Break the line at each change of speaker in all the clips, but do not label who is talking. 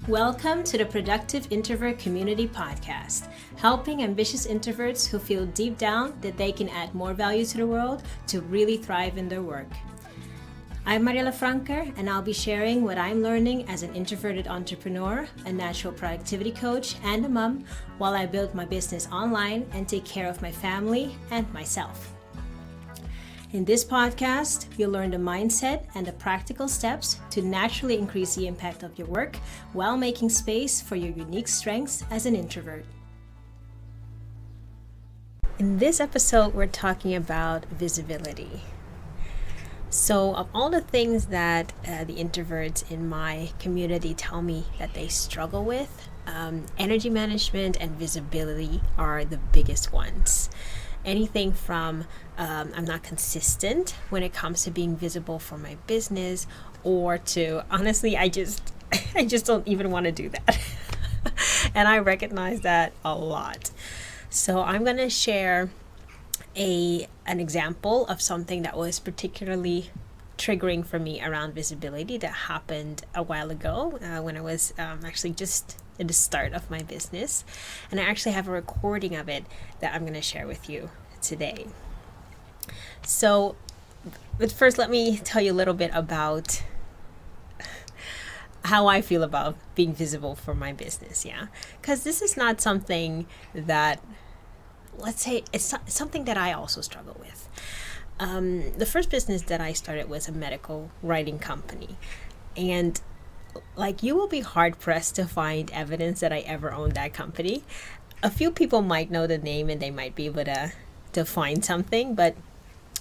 Welcome to the Productive Introvert Community Podcast, helping ambitious introverts who feel deep down that they can add more value to the world to really thrive in their work. I'm Mariela Franker, and I'll be sharing what I'm learning as an introverted entrepreneur, a natural productivity coach, and a mom while I build my business online and take care of my family and myself. In this podcast, you'll learn the mindset and the practical steps to naturally increase the impact of your work while making space for your unique strengths as an introvert. In this episode, we're talking about visibility. So, of all the things that the introverts in my community tell me that they struggle with, energy management and visibility are the biggest ones. Anything from I'm not consistent when it comes to being visible for my business, or to honestly, I just don't even want to do that. And I recognize that a lot. So I'm going to share an example of something that was particularly triggering for me around visibility that happened a while ago when I was actually just at the start of my business. And I actually have a recording of it that I'm going to share with you today. So, but first, let me tell you a little bit about how I feel about being visible for my business, because this is not something that, let's say, it's something that I also struggle with. The first business that I started was a medical writing company, and you will be hard pressed to find evidence that I ever owned that company. A few people might know the name and they might be able to find something, but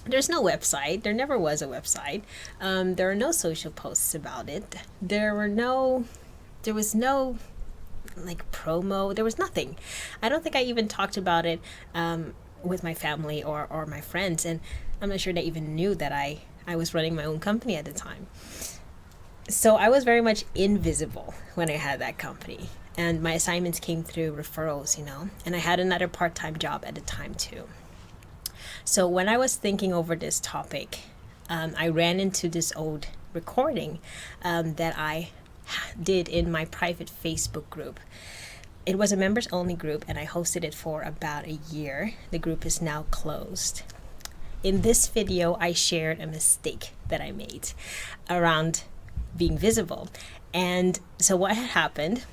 there's no website. There never was a website. There are no social posts about it. There was no promo. There was nothing. I don't think I even talked about it with my family or my friends, and I'm not sure they even knew that I was running my own company at the time. So I was very much invisible when I had that company, and my assignments came through referrals, and I had another part-time job at the time too. So when I was thinking over this topic, I ran into this old recording that I did in my private Facebook group. It was a members only group, and I hosted it for about a year. The group is now closed. In this video, I shared a mistake that I made around being visible. And so what had happened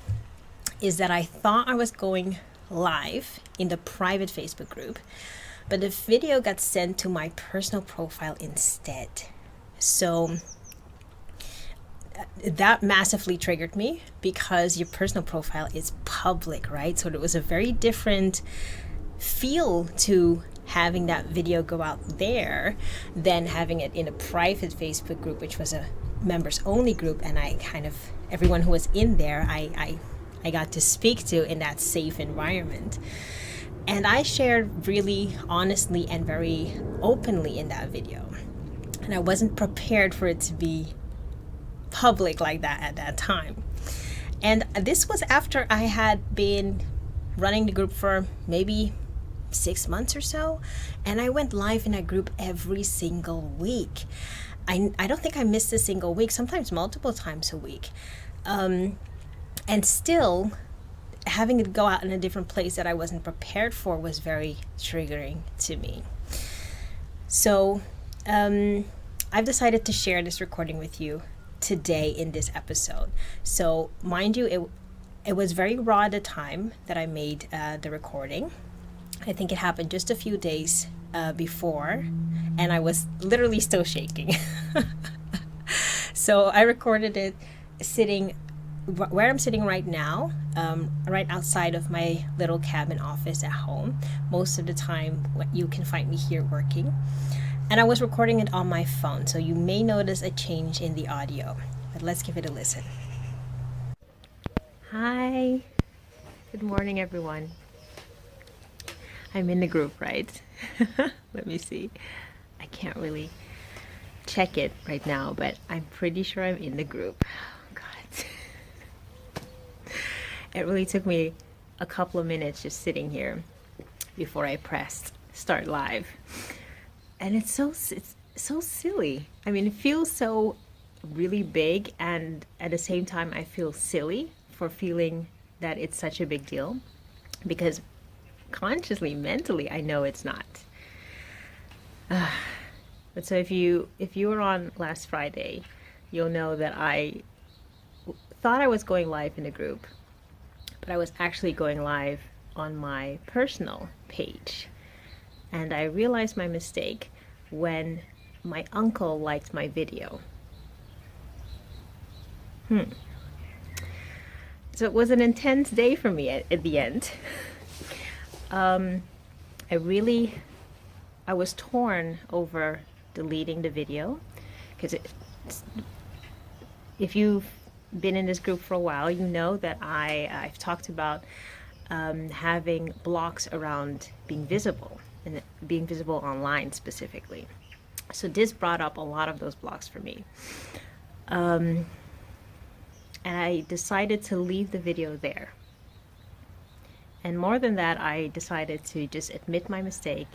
is that I thought I was going live in the private Facebook group, but the video got sent to my personal profile instead. So that massively triggered me, because your personal profile is public, right? So there was a very different feel to having that video go out there than having it in a private Facebook group, which was a members only group, and everyone who was in there I got to speak to in that safe environment. And I shared really honestly and very openly in that video, and I wasn't prepared for it to be public like that at that time. And this was after I had been running the group for maybe 6 months or so, and I went live in a group every single week. I don't think I missed a single week, sometimes multiple times a week. And still, having it go out in a different place that I wasn't prepared for was very triggering to me. So I've decided to share this recording with you today in this episode. So mind you, it was very raw at the time that I made the recording. I think it happened just a few days before, and I was literally still shaking. So I recorded it sitting where I'm sitting right now, right outside of my little cabin office at home. Most of the time you can find me here working, and I was recording it on my phone, so you may notice a change in the audio, but let's give it a listen. Hi, good morning everyone. I'm in the group, right? Let me see. I can't really check it right now, but I'm pretty sure I'm in the group. Oh, God. It really took me a couple of minutes just sitting here before I pressed start live. And it's so silly. I mean, it feels so really big, and at the same time I feel silly for feeling that it's such a big deal, because consciously, mentally, I know it's not. But so if you were on last Friday, you'll know that I thought I was going live in a group, but I was actually going live on my personal page. And I realized my mistake when my uncle liked my video. So it was an intense day for me at the end. I was torn over deleting the video, because if you've been in this group for a while, you know that I've talked about having blocks around being visible, and being visible online specifically. So this brought up a lot of those blocks for me. And I decided to leave the video there. And more than that, I decided to just admit my mistake,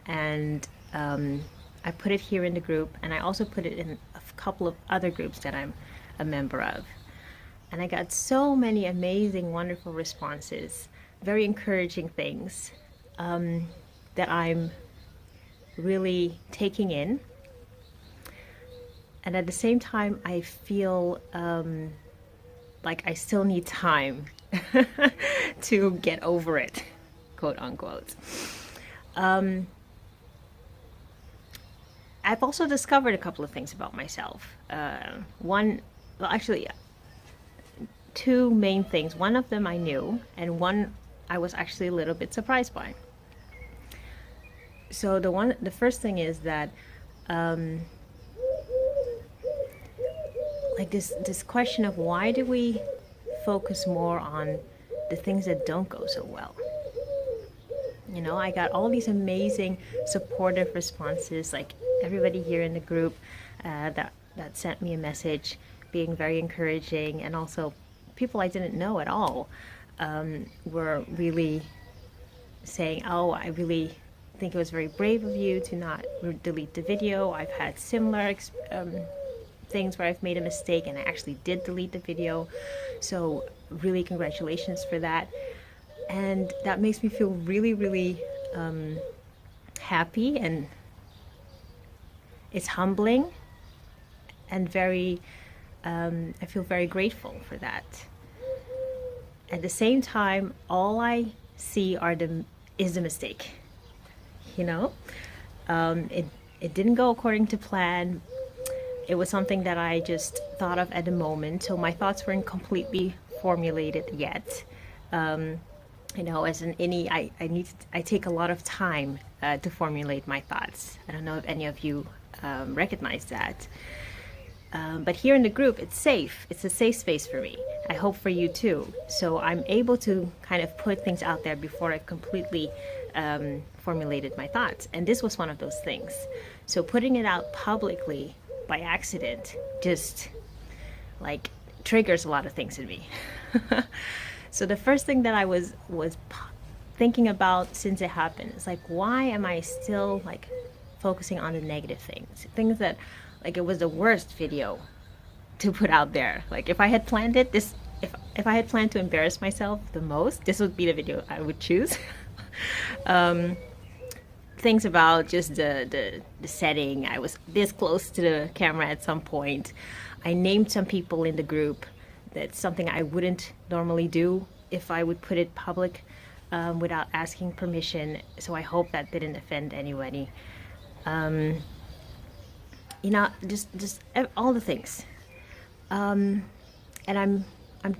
and I put it here in the group, and I also put it in a couple of other groups that I'm a member of. And I got so many amazing, wonderful responses, very encouraging things that I'm really taking in. And at the same time, I feel like I still need time to get over it, quote unquote. I've also discovered a couple of things about myself. Two main things. One of them I knew, and one I was actually a little bit surprised by. So the first thing is that like this question of why do we focus more on the things that don't go so well? You know, I got all these amazing supportive responses, like everybody here in the group that sent me a message being very encouraging, and also people I didn't know at all were really saying, oh, I really think it was very brave of you to not delete the video. I've had similar things where I've made a mistake and I actually did delete the video. So really congratulations for that. And that makes me feel really, really happy, and it's humbling and very, I feel very grateful for that. At the same time, all I see is the mistake. You know, it didn't go according to plan. It was something that I just thought of at the moment, so my thoughts weren't completely formulated yet. You know, as an innie, I take a lot of time to formulate my thoughts. I don't know if any of you recognize that. But here in the group, it's safe. It's a safe space for me. I hope for you too. So I'm able to kind of put things out there before I completely formulated my thoughts. And this was one of those things. So putting it out publicly by accident just like triggers a lot of things in me. So the first thing that I was thinking about since it happened is like, why am I still like focusing on the negative things that like it was the worst video to put out there. Like if I had planned it, if I had planned to embarrass myself the most, this would be the video I would choose. Things about just the setting. I was this close to the camera at some point. I named some people in the group. That's something I wouldn't normally do if I would put it public without asking permission. So I hope that didn't offend anybody. You know, just all the things. And I'm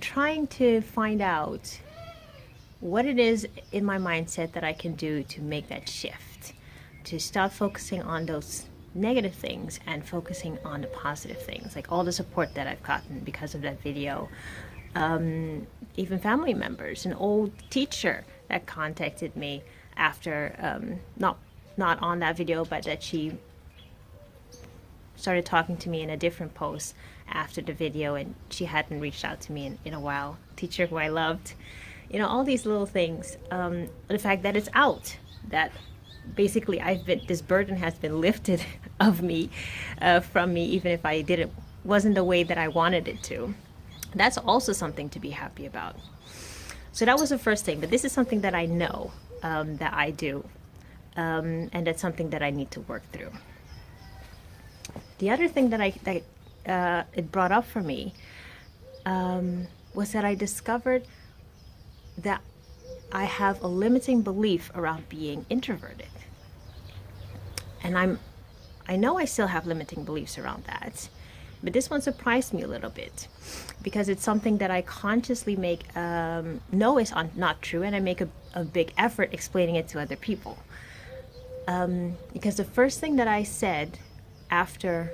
trying to find out what it is in my mindset that I can do to make that shift, to stop focusing on those negative things and focusing on the positive things, like all the support that I've gotten because of that video. Even family members, an old teacher that contacted me after, not on that video, but that she started talking to me in a different post after the video, and she hadn't reached out to me in a while. Teacher who I loved. You know, all these little things. The fact that it's out, that basically this burden has been lifted of me, from me, even if I wasn't the way that I wanted it to. That's also something to be happy about. So that was the first thing, but this is something that I know that I do, and that's something that I need to work through. The other thing that it brought up for me was that I discovered that I have a limiting belief around being introverted. And I know I still have limiting beliefs around that, but this one surprised me a little bit because it's something that I consciously know is not true, and I make a big effort explaining it to other people. Because the first thing that I said after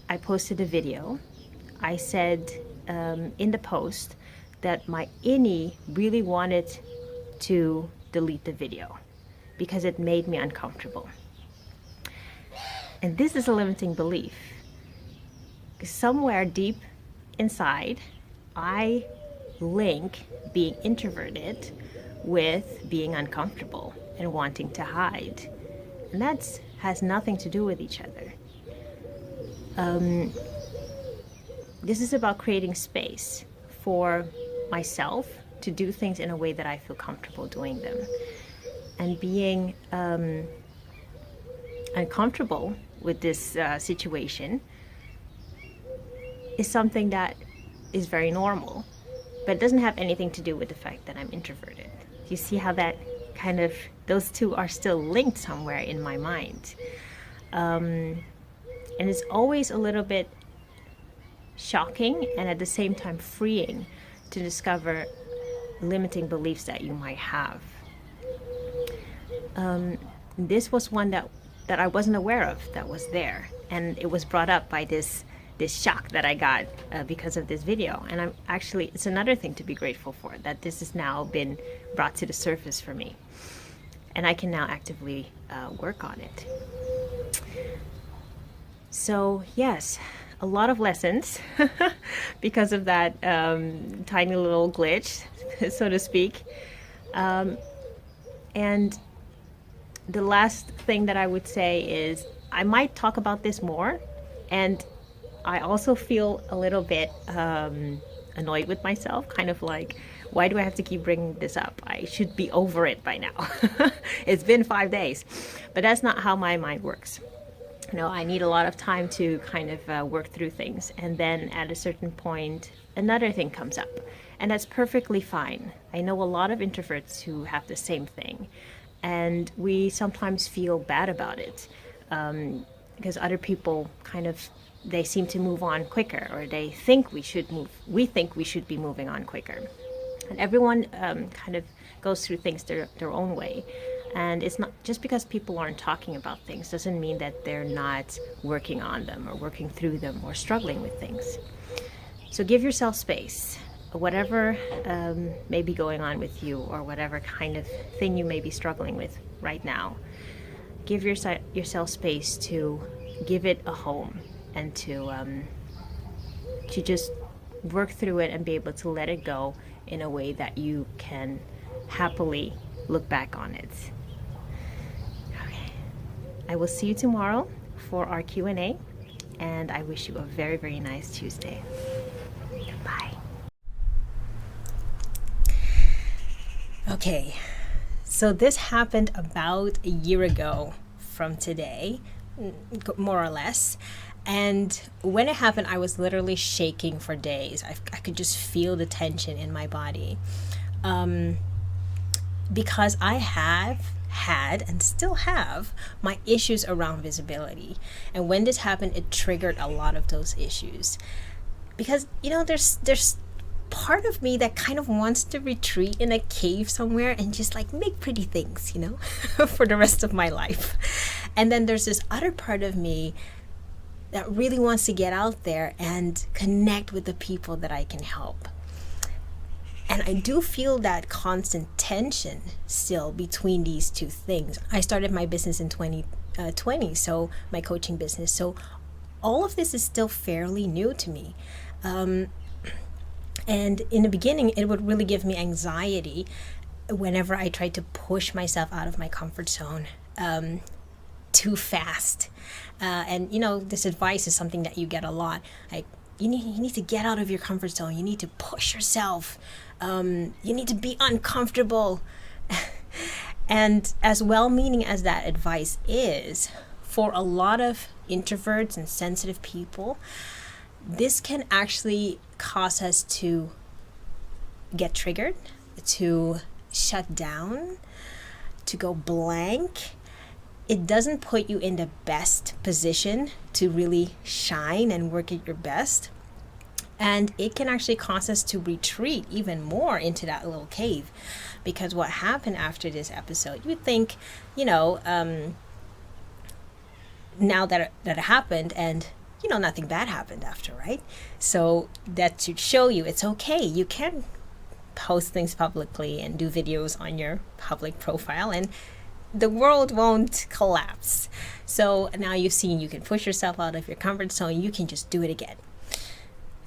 I posted a video, I said in the post that my innie really wanted to delete the video because it made me uncomfortable. And this is a limiting belief. Somewhere deep inside, I link being introverted with being uncomfortable and wanting to hide. And that has nothing to do with each other. This is about creating space for myself to do things in a way that I feel comfortable doing them. And being uncomfortable with this situation is something that is very normal, but it doesn't have anything to do with the fact that I'm introverted. You see how that those two are still linked somewhere in my mind. And it's always a little bit shocking and at the same time freeing to discover limiting beliefs that you might have. This was one that I wasn't aware of that was there, and it was brought up by this shock that I got because of this video. And it's another thing to be grateful for, that this has now been brought to the surface for me, and I can now actively work on it. So yes, a lot of lessons because of that tiny little glitch, so to speak. And the last thing that I would say is I might talk about this more, and I also feel a little bit annoyed with myself, kind of like, why do I have to keep bringing this up? I should be over it by now. It's been 5 days, but that's not how my mind works. I need a lot of time to kind of work through things, and then at a certain point another thing comes up, and that's perfectly fine. I know a lot of introverts who have the same thing, and we sometimes feel bad about it because other people they seem to move on quicker, or we think we should be moving on quicker. And everyone kind of goes through things their own way. And it's not just because people aren't talking about things doesn't mean that they're not working on them or working through them or struggling with things. So give yourself space. Whatever may be going on with you, or whatever kind of thing you may be struggling with right now, give yourself space to give it a home, and to just work through it and be able to let it go in a way that you can happily look back on it. Okay. I will see you tomorrow for our Q&A, and I wish you a very, very nice Tuesday. Bye. Okay, so this happened about a year ago from today, more or less. And when it happened, I was literally shaking for days. I could just feel the tension in my body. Because I have had and still have my issues around visibility. And when this happened, it triggered a lot of those issues. Because, there's part of me that kind of wants to retreat in a cave somewhere and just make pretty things, for the rest of my life. And then there's this other part of me that really wants to get out there and connect with the people that I can help. And I do feel that constant tension still between these two things. I started my business in 2020, so my coaching business. So all of this is still fairly new to me. And in the beginning, it would really give me anxiety whenever I tried to push myself out of my comfort zone too fast. And this advice is something that you get a lot. you need to get out of your comfort zone. You need to push yourself. You need to be uncomfortable. And as well-meaning as that advice is, for a lot of introverts and sensitive people, this can actually cause us to get triggered, to shut down, to go blank. It doesn't put you in the best position to really shine and work at your best. And it can actually cause us to retreat even more into that little cave. Because what happened after this episode, you would think, now that it happened, and nothing bad happened after, right? So that should show you it's okay. You can post things publicly and do videos on your public profile, and the world won't collapse. So now you've seen you can push yourself out of your comfort zone. You can just do it again.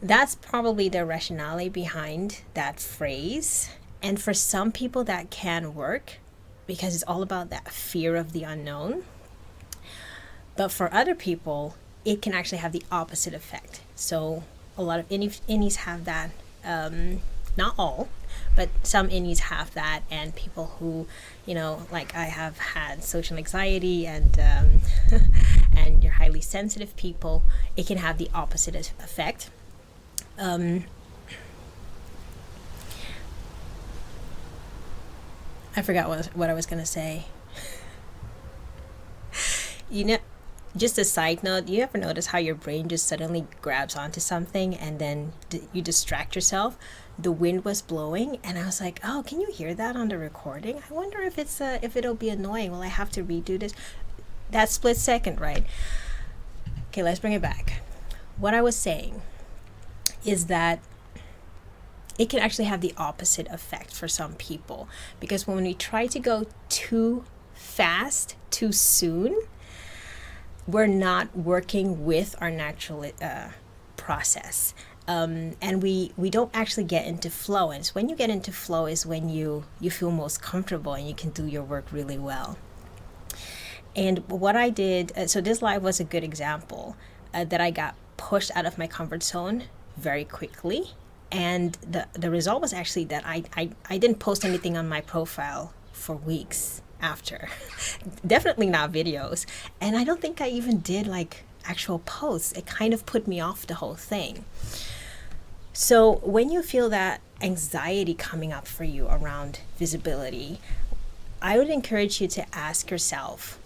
That's probably the rationale behind that phrase. And for some people that can work because it's all about that fear of the unknown. But for other people, it can actually have the opposite effect. So a lot of innies have that, not all, but some innies have that, and people who, like I have had social anxiety and and you're highly sensitive people, it can have the opposite effect. I forgot what I was going to say. Just a side note, you ever notice how your brain just suddenly grabs onto something and then you distract yourself? The wind was blowing and I was like, oh, can you hear that on the recording? I wonder if it'll be annoying. Will I have to redo this? That split second, right? Okay, let's bring it back. What I was saying is that it can actually have the opposite effect for some people, because when we try to go too fast, too soon, we're not working with our natural process. And we don't actually get into flow. And it's when you get into flow is when you feel most comfortable and you can do your work really well. And what I did, so this live was a good example that I got pushed out of my comfort zone very quickly. And the result was actually that I didn't post anything on my profile for weeks after. Definitely not videos. And I don't think I even did like actual posts. It kind of put me off the whole thing. So when you feel that anxiety coming up for you around visibility, I would encourage you to ask yourself,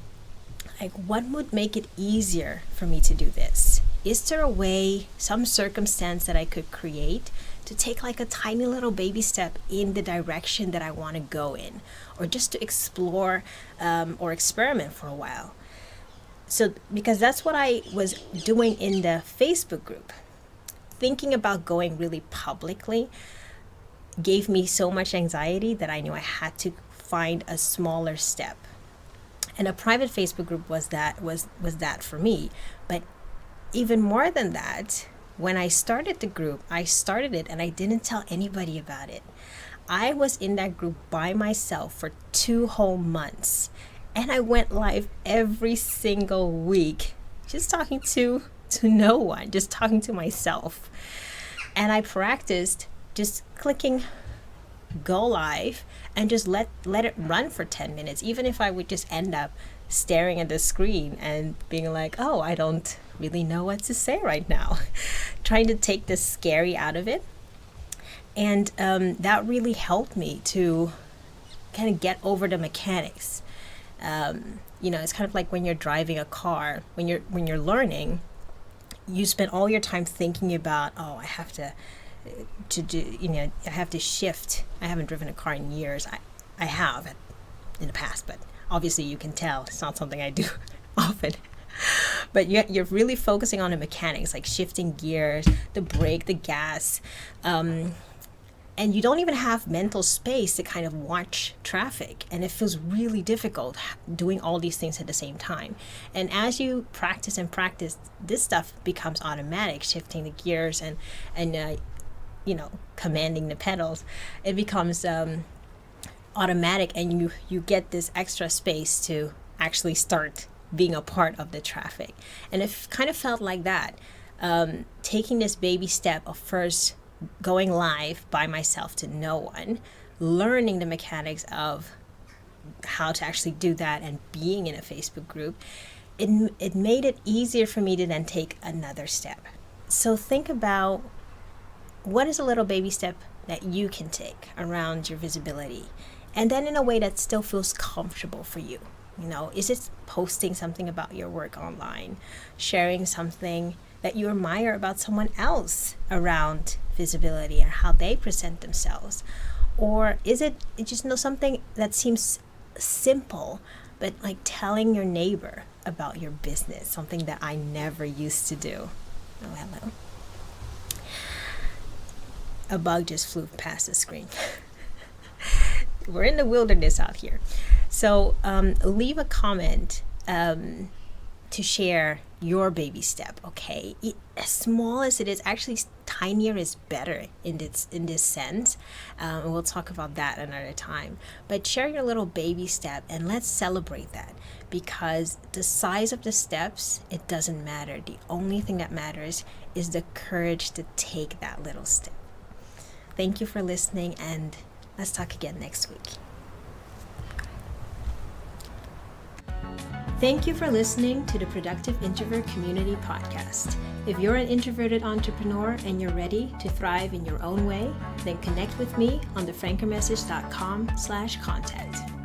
like, what would make it easier for me to do this? Is there a way, some circumstance that I could create to take like a tiny little baby step in the direction that I want to go in, or just to explore or experiment for a while? So, because that's what I was doing in the Facebook group. Thinking about going really publicly gave me so much anxiety that I knew I had to find a smaller step. And a private Facebook group was that for me. But even more than that, when I started the group, I started it and I didn't tell anybody about it. I was in that group by myself for 2 whole months. And I went live every single week, just talking to no one, just talking to myself. And I practiced just clicking go live and just let it run for 10 minutes, even if I would just end up staring at the screen and being like, oh, I don't really know what to say right now. Trying to take the scary out of it. And that really helped me to kind of get over the mechanics. It's kind of like when you're driving a car, when you're learning, you spend all your time thinking about, oh, I have to do, I have to shift. I haven't driven a car in years. I have in the past, but obviously you can tell it's not something I do often. But you're really focusing on the mechanics, like shifting gears, the brake, the gas, and you don't even have mental space to kind of watch traffic. And it feels really difficult doing all these things at the same time. And as you practice and practice, this stuff becomes automatic, shifting the gears and commanding the pedals. It becomes automatic, and you get this extra space to actually start being a part of the traffic. And it kind of felt like that taking this baby step of first going live by myself to no one, learning the mechanics of how to actually do that and being in a Facebook group, it made it easier for me to then take another step. So think about, what is a little baby step that you can take around your visibility, and then in a way that still feels comfortable for you. Is it posting something about your work online, sharing something that you admire about someone else around visibility and how they present themselves? Or is it just something that seems simple, but like telling your neighbor about your business, something that I never used to do. Oh, hello. A bug just flew past the screen. We're in the wilderness out here. So leave a comment to share your baby step, okay? As small as it is, actually tinier is better in this sense. And we'll talk about that another time. But share your little baby step and let's celebrate that, because the size of the steps, it doesn't matter. The only thing that matters is the courage to take that little step. Thank you for listening, and let's talk again next week. Thank you for listening to the Productive Introvert Community Podcast. If you're an introverted entrepreneur and you're ready to thrive in your own way, then connect with me on thefrankermessage.com/contact.